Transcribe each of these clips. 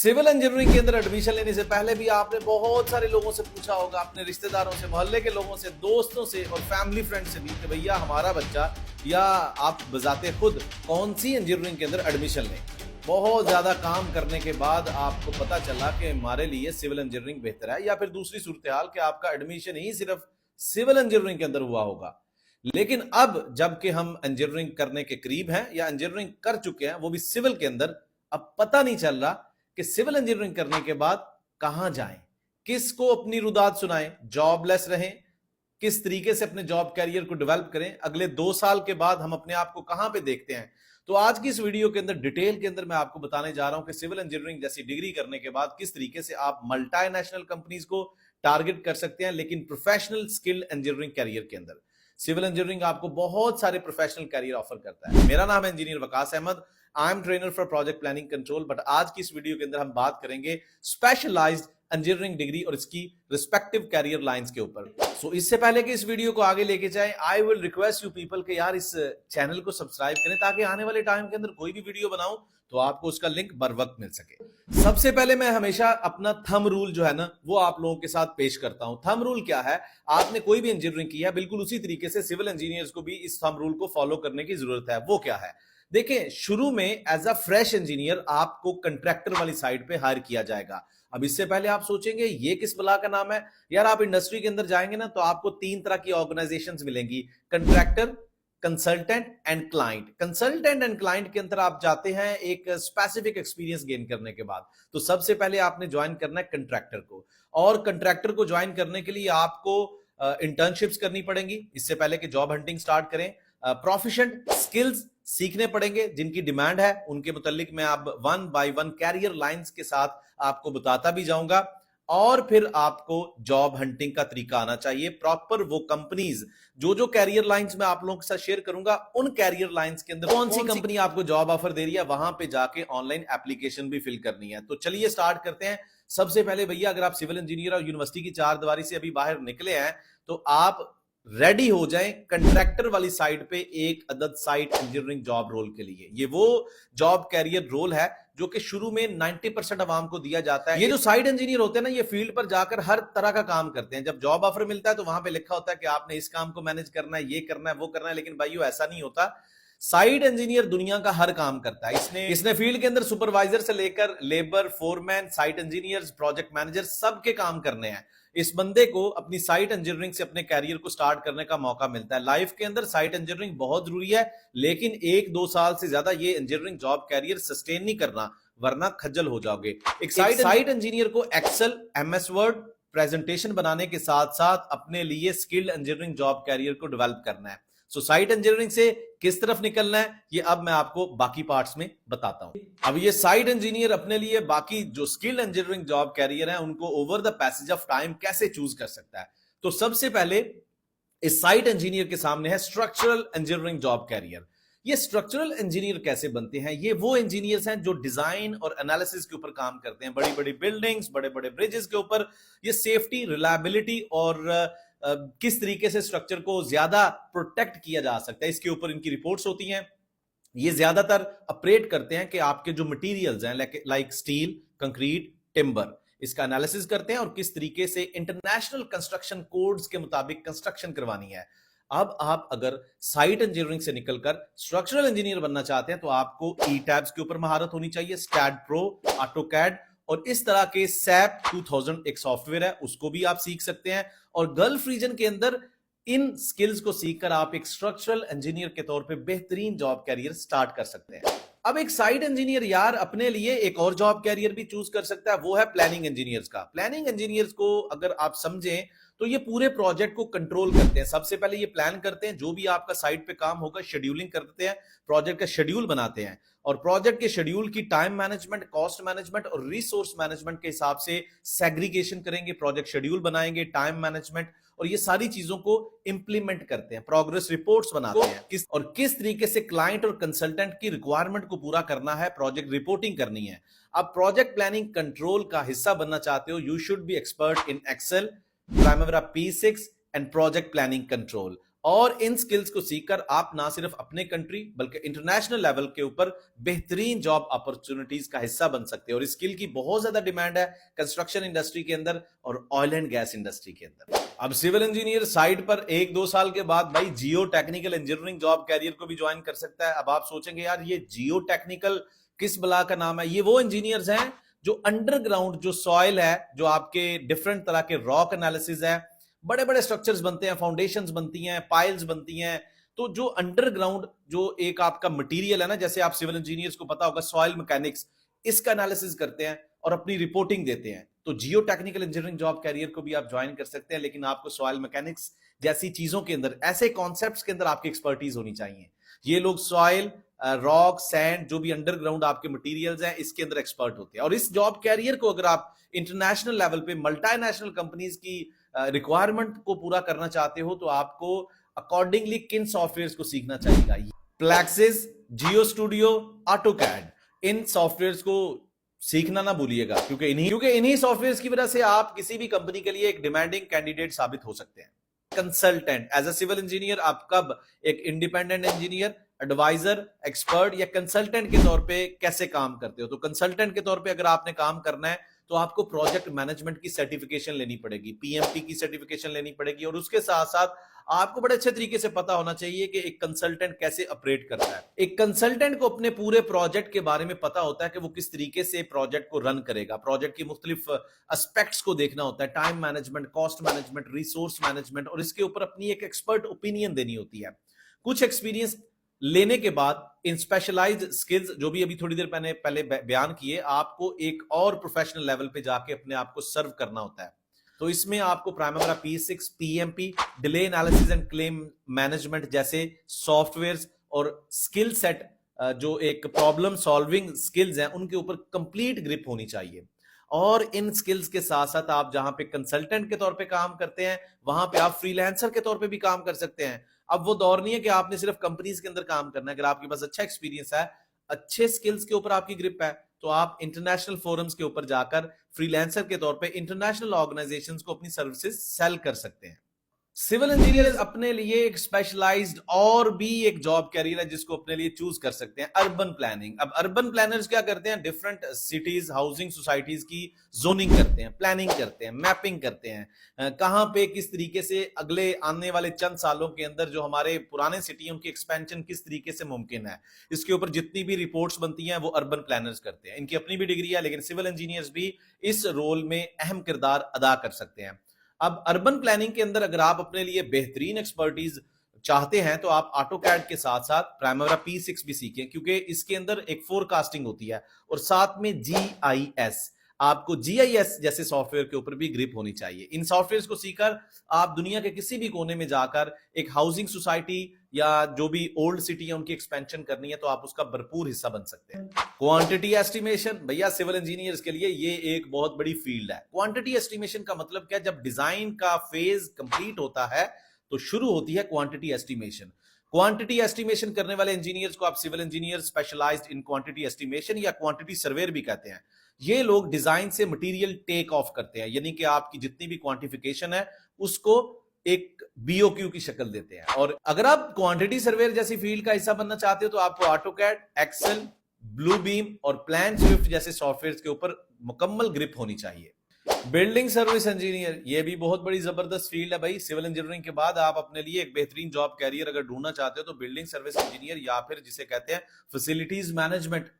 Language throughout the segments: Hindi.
सिविल इंजीनियरिंग के अंदर एडमिशन लेने से पहले भी आपने बहुत सारे लोगों से पूछा होगा, अपने रिश्तेदारों से, मोहल्ले के लोगों से, दोस्तों से और फैमिली फ्रेंड से भी कि भैया हमारा बच्चा या आप बजाते खुद कौन सी इंजीनियरिंग के अंदर एडमिशन लें। बहुत ज्यादा काम करने के बाद आपको पता चला कि हमारे लिए सिविल इंजीनियरिंग बेहतर है, या फिर दूसरी सूरत हाल कि आपका एडमिशन ही सिर्फ सिविल इंजीनियरिंग के अंदर हुआ होगा। लेकिन अब जबकि हम इंजीनियरिंग करने के करीब हैं या इंजीनियरिंग कर चुके हैं, वो भी सिविल के अंदर, अब पता नहीं चल रहा कि सिविल इंजीनियरिंग करने के बाद कहां जाएं, किसको अपनी रुदात सुनाएं, जॉबलेस रहें, किस तरीके से अपने जॉब कैरियर को डेवलप करें, अगले 2 साल के बाद हम अपने आप को कहां पे देखते हैं। तो आज की इस वीडियो के अंदर डिटेल के अंदर मैं आपको बताने जा रहा हूं कि सिविल इंजीनियरिंग जैसी डिग्री करने के बाद किस तरीके से आप मल्टीनेशनल कंपनीज को टारगेट कर सकते हैं, लेकिन प्रोफेशनल स्किल इंजीनियरिंग कैरियर के अंदर। सिविल इंजीनियरिंग आपको बहुत सारे प्रोफेशनल कैरियर ऑफर करता है। मेरा नाम है engineer Waqas Ahmed, I am trainer for project planning control. But आज की इस वीडियो के अंदर हम बात करेंगे स्पेशलाइज्ड इंजीनियरिंग डिग्री और इसकी रिस्पेक्टिव कैरियर लाइंस के ऊपर। सो इससे पहले कि इस वीडियो को आगे लेके जाएं, I will request you people के यार इस चैनल को सब्सक्राइब करें ताकि आने वाले टाइम के अंदर कोई भी वीडियो बनाऊं तो आपको उसका लिंक बर वक्त मिल सके। सबसे पहले मैं हमेशा अपना थंब रूल जो है ना वो आप लोगों के साथ पेश करता हूं। थंब रूल क्या है? आपने कोई भी इंजीनियरिंग की है, बिल्कुल उसी तरीके से सिविल इंजीनियर्स को भी इस थंब रूल को फॉलो करने की जरूरत है। वो क्या है? देखिए, शुरू में एज अ फ्रेश इंजीनियर आपको कंट्रैक्टर वाली साइड पे हायर किया जाएगा। अब इससे पहले आप सोचेंगे ये किस बला का नाम है यार। आप इंडस्ट्री के अंदर जाएंगे ना तो आपको 3 तरह की ऑर्गेनाइजेशंस मिलेंगी, contractor, consultant and client. Consultant and client के अंदर आप जाते हैं एक स्पेसिफिक एक्सपीरियंस गेन करने के बाद। तो सबसे पहले आपने ज्वाइन करना है कंट्रैक्टर को, और कंट्रैक्टर को ज्वाइन करने के लिए आपको इंटर्नशिप्स करनी पड़ेंगी इससे पहले कि जॉब हंटिंग स्टार्ट करें। प्रोफिशिएंट स्किल्स सीखने पड़ेंगे जिनकी डिमांड है, उनके मुतालिक मैं अब 1 बाय 1 कैरियर लाइंस के साथ आपको बताता भी जाऊंगा। और फिर आपको जॉब हंटिंग का तरीका आना चाहिए प्रॉपर। वो कंपनीज जो कैरियर लाइंस मैं आप लोगों के साथ शेयर करूंगा, उन कैरियर लाइंस के अंदर कौन सी कंपनी आपको जॉब ऑफर दे रही है, वहां पे जाके ऑनलाइन एप्लीकेशन भी फिल करनी है। तो चलिए स्टार्ट करते हैं। सबसे पहले भैया, अगर आप सिविल इंजीनियर और यूनिवर्सिटी की चार दीवारी से अभी बाहर निकले हैं तो आप रेडी हो जाएं कंट्रैक्टर वाली साइड पे एक अदद साइट इंजीनियरिंग जॉब रोल के लिए। ये वो जॉब कैरियर रोल है जो कि शुरू में 90% अवाम को दिया जाता है। ये जो साइट इंजीनियर होते हैं ना, ये फील्ड पर जाकर हर तरह का काम करते हैं। जब जॉब ऑफर मिलता है तो वहां पे लिखा होता है कि आपने इस काम को मैनेज करना है, ये करना है, वो करना है। लेकिन भाइयों ऐसा नहीं होता। साइट इंजीनियर दुनिया का हर काम करता है। इसने फील्ड के अंदर सुपरवाइजर से लेकर labour, foreman, site engineer, project manager सबके काम करने हैं। इस बंदे को अपनी साइट इंजीनियरिंग से अपने कैरियर को स्टार्ट करने का मौका मिलता है। लाइफ के अंदर साइट इंजीनियरिंग बहुत जरूरी है, लेकिन 1-2 साल से ज्यादा ये इंजीनियरिंग जॉब कैरियर सस्टेन नहीं करना, वरना खज्जल हो जाओगे। एक साइट इंजीनियर को एक्सेल, एमएस वर्ड, प्रेजेंटेशन बनाने के साथ साथ अपने लिए स्किल्ड इंजीनियरिंग जॉब कैरियर को डेवलप करना है। सो साइट इंजीनियरिंग से किस तरफ निकलना है ये अब मैं आपको बाकी पार्ट्स में बताता हूं। अब ये साइट इंजीनियर अपने लिए बाकी जो स्किल्ड इंजीनियरिंग जॉब कैरियर है उनको over the passage of time कैसे चूज कर सकता है। तो सबसे पहले इस साइट इंजीनियर के सामने है स्ट्रक्चरल इंजीनियरिंग जॉब कैरियर। ये स्ट्रक्चरल इंजीनियर कैसे बनते हैं? ये वो इंजीनियर्स हैं जो डिजाइन और एनालिसिस के ऊपर काम करते हैं, बड़ी बड़ी बिल्डिंग्स, बड़े बड़े ब्रिजेस के ऊपर। ये सेफ्टी, रिलायबिलिटी और किस तरीके से स्ट्रक्चर को ज्यादा प्रोटेक्ट किया जा सकता है, इसके ऊपर इनकी रिपोर्ट्स होती हैं। ये ज्यादातर ऑपरेट करते हैं कि आपके जो मटेरियल्स हैं लाइक स्टील, कंक्रीट, टिम्बर, इसका एनालिसिस करते हैं और किस तरीके से इंटरनेशनल कंस्ट्रक्शन कोड्स के मुताबिक कंस्ट्रक्शन करवानी है। अब आप अगर साइट इंजीनियरिंग से निकलकर स्ट्रक्चरल इंजीनियर बनना चाहते हैं तो आपको ई टैब्स के ऊपर महारत होनी चाहिए, स्टैड प्रो, ऑटोकैड और इस तरह के सैप 2000 एक सॉफ्टवेयर है, उसको भी आप सीख सकते हैं। और गल्फ रीजन के अंदर इन स्किल्स को सीखकर आप एक स्ट्रक्चरल इंजीनियर के तौर पे बेहतरीन जॉब कैरियर स्टार्ट कर सकते हैं। अब एक साइट इंजीनियर यार अपने लिए एक और जॉब कैरियर भी चूज कर सकता है, वो है प्लानिंग इंजीनियर्स का। प्लानिंग इंजीनियर्स को अगर आप समझें तो ये पूरे प्रोजेक्ट को कंट्रोल करते हैं। सबसे पहले ये प्लान करते हैं, जो भी आपका साइट पे काम होगा शेड्यूलिंग करते हैं, प्रोजेक्ट का शेड्यूल बनाते हैं और प्रोजेक्ट के शेड्यूल की टाइम मैनेजमेंट, कॉस्ट मैनेजमेंट और रिसोर्स मैनेजमेंट के हिसाब से सेग्रीगेशन करेंगे, प्रोजेक्ट शेड्यूल बनाएंगे, टाइम मैनेजमेंट और ये सारी चीजों को इंप्लीमेंट करते हैं, प्रोग्रेस रिपोर्ट्स बनाते हैं किस तरीके से क्लाइंट और कंसल्टेंट की रिक्वायरमेंट को पूरा करना है, प्रोजेक्ट रिपोर्टिंग करनी है। अब प्रोजेक्ट प्लानिंग कंट्रोल का हिस्सा बनना चाहते हो, you should be expert in Excel, Primavera P6 and project planning control. और इन स्किल्स को सीखकर आप ना सिर्फ अपने कंट्री बल्कि इंटरनेशनल लेवल के ऊपर बेहतरीन जॉब अपॉर्चुनिटीज का हिस्सा बन सकते हैं। और इस स्किल की बहुत ज्यादा डिमांड है कंस्ट्रक्शन इंडस्ट्री के अंदर और ऑयल एंड गैस इंडस्ट्री के अंदर। अब सिविल इंजीनियर साइड पर 1-2 साल के बाद भाई geotechnical engineering job career को भी ज्वाइन कर सकता है। अब आप सोचेंगे यार ये जियो टेक्निकल किस बला का नाम है? ये वो इंजीनियर्स हैं जो अंडरग्राउंड जो सॉइल है, जो आपके डिफरेंट तरह के रॉक एनालिसिस है, बड़े बड़े स्ट्रक्चर्स बनते हैं, फाउंडेशंस बनती हैं, पाइल्स बनती हैं। तो जो अंडरग्राउंड जो एक आपका मटेरियल है ना, जैसे आप सिविल इंजीनियर्स को पता होगा सॉइल मैकेनिक्स, इसका एनालिसिस करते हैं और अपनी रिपोर्टिंग देते हैं। तो geotechnical engineering job career को भी आप ज्वाइन कर सकते हैं, लेकिन आपको सॉइल मैकेनिक्स जैसी चीजों के अंदर, ऐसे कॉन्सेप्ट्स के अंदर आपकी एक्सपर्टीज होनी चाहिए। ये लोग सॉइल, रॉक, सैंड, जो भी अंडरग्राउंड आपके मटेरियल्स हैं, इसके अंदर एक्सपर्ट होते हैं। और इस जॉब कैरियर को अगर आप इंटरनेशनल लेवल पे मल्टीनेशनल कंपनीज की रिक्वायरमेंट को पूरा करना चाहते हो तो आपको अकॉर्डिंगली किन सॉफ्टवेयर्स को सीखना चाहिए? प्लैक्सिस, जियो स्टूडियो, ऑटोकैड, इन सॉफ्टवेयर्स को सीखना ना भूलिएगा, क्योंकि इन्हीं सॉफ्टवेयर्स की वजह से आप किसी भी कंपनी के लिए एक डिमांडिंग कैंडिडेट साबित हो सकते हैं। Consultant, as a civil engineer आप कब एक इंडिपेंडेंट इंजीनियर, एडवाइजर, एक्सपर्ट या कंसल्टेंट के तौर पे कैसे काम करते हो? तो कंसल्टेंट के तौर पे अगर आपने काम करना है तो आपको प्रोजेक्ट मैनेजमेंट की सर्टिफिकेशन लेनी पड़ेगी, पीएमपी की सर्टिफिकेशन लेनी पड़ेगी, और उसके साथ साथ आपको बड़े अच्छे तरीके से पता होना चाहिए कि एक कंसल्टेंट कैसे ऑपरेट करता है। एक कंसल्टेंट को अपने पूरे प्रोजेक्ट के बारे में पता होता है कि वो किस तरीके से प्रोजेक्ट को रन करेगा, प्रोजेक्ट की मुख्तलिफ एस्पेक्ट्स को देखना होता है, time management, cost management, resource management, और इसके ऊपर अपनी एक एक्सपर्ट ओपिनियन देनी होती है। कुछ एक्सपीरियंस लेने के बाद इन स्पेशलाइज्ड स्किल्स, जो भी अभी थोड़ी देर पहले बयान किए, आपको एक और प्रोफेशनल लेवल पे जाके अपने आप को सर्व करना होता है। तो इसमें आपको primary P6, PMP, delay analysis and claim management जैसे सॉफ्टवेयर्स और स्किल सेट, जो एक प्रॉब्लम सॉल्विंग स्किल्स हैं, उनके ऊपर कंप्लीट ग्रिप होनी चाहिए। और इन स्किल्स के साथ साथ आप जहां पे कंसल्टेंट के तौर पे काम करते हैं, वहां पे आप फ्रीलांसर के तौर पे भी काम कर सकते हैं। अब वो दौर नहीं है कि आपने सिर्फ कंपनीज के अंदर काम करना है। अगर आपके पास अच्छा एक्सपीरियंस है, अच्छे स्किल्स के ऊपर आपकी ग्रिप है, तो आप इंटरनेशनल फोरम्स के ऊपर जाकर फ्रीलांसर के तौर पे इंटरनेशनल ऑर्गेनाइजेशंस को अपनी सर्विसेज सेल कर सकते हैं। सिविल इंजीनियर्स अपने लिए एक स्पेशलाइज्ड और भी एक जॉब कैरियर है जिसको अपने लिए चूज कर सकते हैं, अर्बन प्लानिंग। अब अर्बन प्लानर्स क्या करते हैं? डिफरेंट सिटीज, हाउसिंग सोसाइटीज की जोनिंग करते हैं, प्लानिंग करते हैं, मैपिंग करते हैं, कहां पे किस तरीके से अगले आने वाले चंद सालों के अंदर जो हमारे पुराने सिटी है उनकी एक्सपेंशन किस तरीके से मुमकिन है। इसके ऊपर जितनी भी रिपोर्ट्स बनती हैं वो अर्बन प्लानर्स करते हैं। इनकी अपनी भी डिग्री है, लेकिन सिविल इंजीनियर्स भी इस रोल में अहम किरदार अदा कर सकते हैं। अब अर्बन प्लानिंग के अंदर अगर आप अपने लिए बेहतरीन एक्सपर्टीज चाहते हैं तो आप ऑटोकैड के साथ साथ प्राइमरी P6 भी सीखें, क्योंकि इसके अंदर एक फोरकास्टिंग होती है, और साथ में GIS, आपको GIS जैसे सॉफ्टवेयर के ऊपर भी ग्रिप होनी चाहिए। इन सॉफ्टवेयर को सीखकर आप दुनिया के किसी भी कोने में जाकर एक हाउसिंग सोसाइटी या जो भी ओल्ड सिटी है उनकी एक्सपेंशन करनी है तो आप उसका भरपूर हिस्सा बन सकते हैं। क्वांटिटी एस्टिमेशन, भैया सिविल इंजीनियर्स के लिए ये एक बहुत बड़ी फील्ड है। क्वांटिटी एस्टिमेशन का मतलब क्या? जब डिजाइन का फेज कंप्लीट होता है तो शुरू होती है क्वांटिटी एस्टिमेशन। क्वांटिटी एस्टिमेशन करने वाले इंजीनियर्स को आप civil engineer specialised in quantity estimation या क्वांटिटी सर्वेयर भी कहते हैं। ये लोग डिजाइन से मटेरियल टेक ऑफ करते हैं, यानी कि आपकी जितनी भी क्वांटिफिकेशन है उसको एक BOQ की शक्ल देते हैं। और अगर आप क्वांटिटी सर्वेयर जैसी फील्ड का हिस्सा बनना चाहते हो तो आपको ऑटोकैड, एक्सेल, ब्लूबीम और प्लान स्विफ्ट जैसे सॉफ्टवेयर के ऊपर मुकम्मल ग्रिप होनी चाहिए। बिल्डिंग सर्विस इंजीनियर, ये भी बहुत बड़ी जबरदस्त फील्ड है भाई। सिविल इंजीनियरिंग के बाद आप अपने लिए एक बेहतरीन जॉब कैरियर अगर ढूंढना चाहते हो तो बिल्डिंग सर्विस इंजीनियर या फिर जिसे कहते हैं फैसिलिटीज मैनेजमेंट,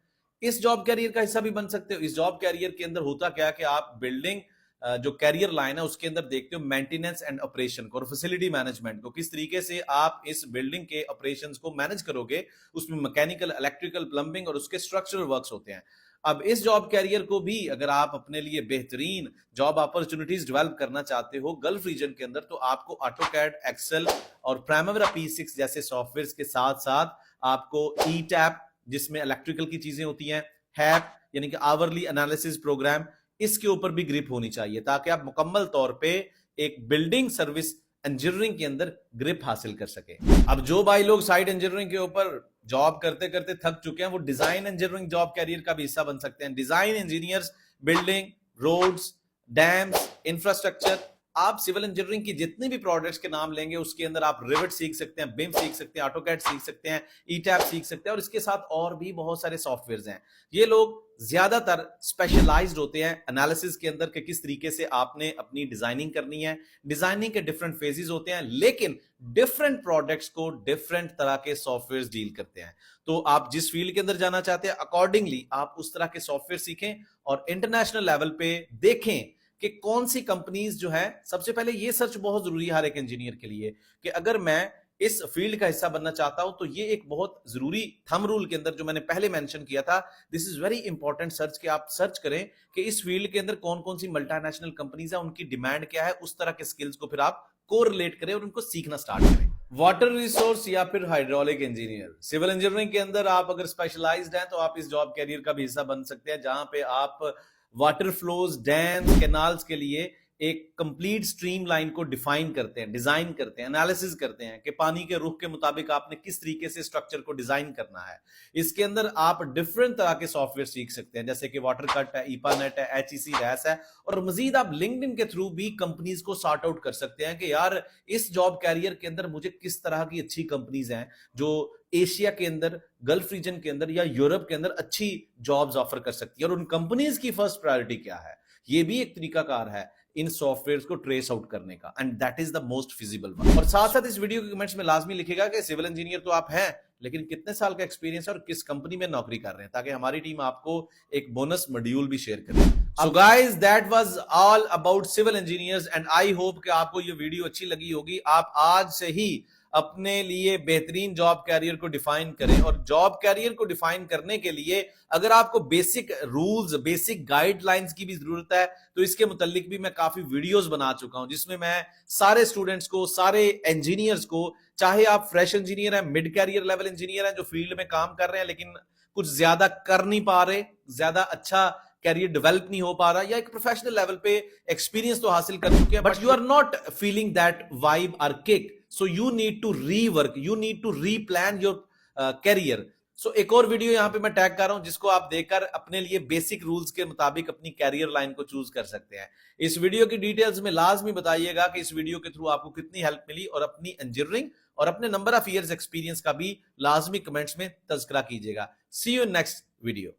इस जॉब कैरियर का हिस्सा भी बन सकते हो। इस जॉब कैरियर के अंदर होता क्या है कि आप बिल्डिंग जो कैरियर लाइन है उसके अंदर देखते हो मेंटेनेंस एंड ऑपरेशन को और फैसिलिटी मैनेजमेंट को, किस तरीके से आप इस बिल्डिंग के ऑपरेशंस को मैनेज करोगे। उसमें मैकेनिकल, इलेक्ट्रिकल, प्लम्बिंग और उसके स्ट्रक्चरल वर्क्स होते हैं। अब इस जॉब कैरियर को भी अगर आप अपने लिए बेहतरीन जॉब अपॉर्चुनिटीज डेवलप करना चाहते हो गल्फ रीजन के अंदर, तो आपको ऑटोकैड, एक्सेल और प्राइमरी P6 जैसे सॉफ्टवेयर के साथ साथ आपको ETAP, जिसमें इलेक्ट्रिकल की चीजें होती हैं, HAP यानी कि आवरली एनालिसिस प्रोग्राम, इसके ऊपर भी ग्रिप होनी चाहिए ताकि आप मुकम्मल तौर पे एक बिल्डिंग सर्विस इंजीनियरिंग के अंदर ग्रिप हासिल कर सके। अब जो भाई लोग साइट इंजीनियरिंग के ऊपर जॉब करते करते थक चुके हैं, वो डिजाइन इंजीनियरिंग जॉब कैरियर का भी हिस्सा बन सकते हैं। Design engineers building, roads, dams, infrastructure आप सिविल इंजीनियरिंग की जितनी भी प्रोडक्ट्स के नाम लेंगे उसके अंदर आप रिविट सीख सकते हैं, बिम सीख सकते हैं, ऑटोकैड सीख सकते हैं, ईटैप सीख सकते हैं और इसके साथ और भी बहुत सारे सॉफ्टवेयर्स हैं। ये लोग ज्यादातर स्पेशलाइज्ड होते हैं एनालिसिस के अंदर कि किस तरीके से आपने अपनी डिजाइनिंग करनी है। डिजाइनिंग के डिफरेंट फेजेस होते हैं, लेकिन डिफरेंट प्रोडक्ट्स को डिफरेंट तरह के सॉफ्टवेयर डील करते हैं। तो आप जिस फील्ड के अंदर जाना चाहते हैं अकॉर्डिंगली आप उस तरह के सॉफ्टवेयर सीखें और इंटरनेशनल लेवल पे देखें कि कौन सी कंपनीज जो है। सबसे पहले ये सर्च बहुत जरूरी है हर एक इंजीनियर के लिए कि अगर मैं इस फील्ड का हिस्सा बनना चाहता हूं तो ये एक बहुत जरूरी थंब रूल के अंदर जो मैंने पहले मेंशन किया था, this is very important search कि आप सर्च करें कि इस फील्ड के अंदर कौन कौन सी मल्टीनेशनल कंपनीज है, उनकी डिमांड क्या है, उस तरह के स्किल्स को फिर आप कोरिलेट करें और उनको सीखना स्टार्ट करें। वाटर रिसोर्स या फिर हाइड्रोलिक इंजीनियर, सिविल इंजीनियरिंग के अंदर आप अगर स्पेशलाइज्ड हैं तो आप इस जॉब कैरियर का भी हिस्सा बन सकते हैं, जहां पे आप वाटर फ्लोज, डैम्स, कैनाल्स के लिए एक कंप्लीट स्ट्रीम लाइन को डिफाइन करते हैं, डिजाइन करते हैं, एनालिसिस करते हैं कि पानी के रुख के मुताबिक आपने किस तरीके से स्ट्रक्चर को डिजाइन करना है। इसके अंदर आप डिफरेंट तरह के सॉफ्टवेयर सीख सकते हैं, जैसे कि वाटर कट है, ईपानेट है, एचईसी रैस है, और मजीद आप लिंक्डइन के थ्रू भी कंपनीज को सॉर्ट आउट कर सकते हैं कि यार इस जॉब कैरियर के अंदर मुझे किस तरह की अच्छी कंपनीज हैं जो एशिया के अंदर, गल्फ रीजन के अंदर या यूरोप के अंदर अच्छी जॉब्स ऑफर कर सकती है, और उन कंपनीज की फर्स्ट प्रायोरिटी क्या है। ये भी एक तरीकाकार है इन सॉफ्टवेयर्स को ट्रेस आउट करने का, and that is the most feasible one. और साथ साथ इस वीडियो के कमेंट्स में लाजमी लिखिएगा कि सिविल इंजीनियर तो आप हैं, लेकिन कितने साल का एक्सपीरियंस है और किस कंपनी में नौकरी कर रहे हैं, ताकि हमारी टीम आपको एक बोनस मॉड्यूल भी शेयर करे। So guys, that was all about civil engineers and I hope कि आपको ये वीडियो अच्छी लगी होगी। आप आज से ही अपने लिए बेहतरीन जॉब कैरियर को डिफाइन करें, और जॉब कैरियर को डिफाइन करने के लिए अगर आपको बेसिक रूल्स, बेसिक गाइडलाइंस की भी जरूरत है तो इसके मुतालिक भी मैं काफी वीडियोस बना चुका हूं, जिसमें मैं सारे स्टूडेंट्स को, सारे इंजीनियर्स को, चाहे आप फ्रेश इंजीनियर हैं, मिड कैरियर लेवल इंजीनियर हैं जो फील्ड में काम कर रहे हैं लेकिन कुछ ज्यादा कर नहीं पा रहे, ज्यादा अच्छा कैरियर डेवलप नहीं हो पा रहा, या एक प्रोफेशनल लेवल पे एक्सपीरियंस तो हासिल कर चुके हैं but you are not feeling that vibe और kick, so you need to rework, you need to replan your career. सो एक और वीडियो यहां पे मैं टैग कर रहा हूं जिसको आप देखकर अपने लिए बेसिक रूल्स के मुताबिक अपनी कैरियर लाइन को चूज कर सकते हैं। इस वीडियो की डिटेल्स में लाजमी बताइएगा कि इस वीडियो के थ्रू आपको कितनी हेल्प मिली, और अपनी इंजीनियरिंग और अपने नंबर ऑफ इयर्स एक्सपीरियंस का भी लाजमी कमेंट्स में तज़किरा कीजिएगा। सी यू इन नेक्स्ट वीडियो।